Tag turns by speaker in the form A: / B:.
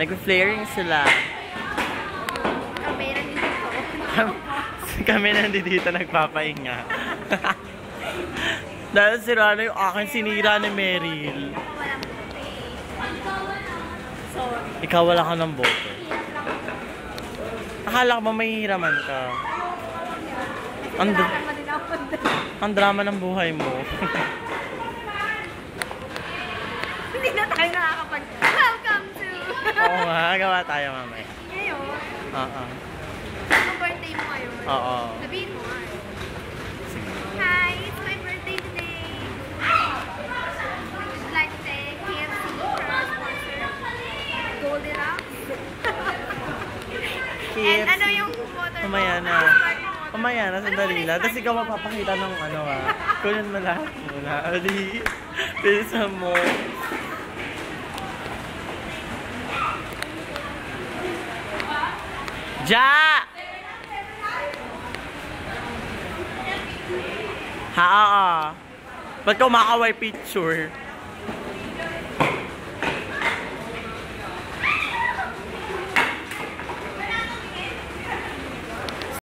A: nag-flaring sila.
B: Kami nandito.
A: Kami nandito nagpapahinga. Dahil sira na yung aking sinira ni Meryl.
B: Sorry.
A: Ikaw wala ka ng boto. Akala ko ba may hiraman ka? Ang drama ng buhay mo.
B: Hindi na tayo nakakapag welcome to.
A: Oo nga, gawa tayo mamaya.
B: Ngayon?
A: Oo.
B: Ang birthday mo ngayon?
A: Oo.
B: Sabihin mo nga. Hi, it's my birthday today. Would you like to say KFC for our sponsor? Goldilocks? And ano yung water mo?
A: Mamaya na. Mamaya na, sandali lang. Tapos ikaw magpapakita ng ano ah. Kunin mo lahat muna. Ali, bilisan mo. Ja! Ha, oo. Ba't kumakaway picture?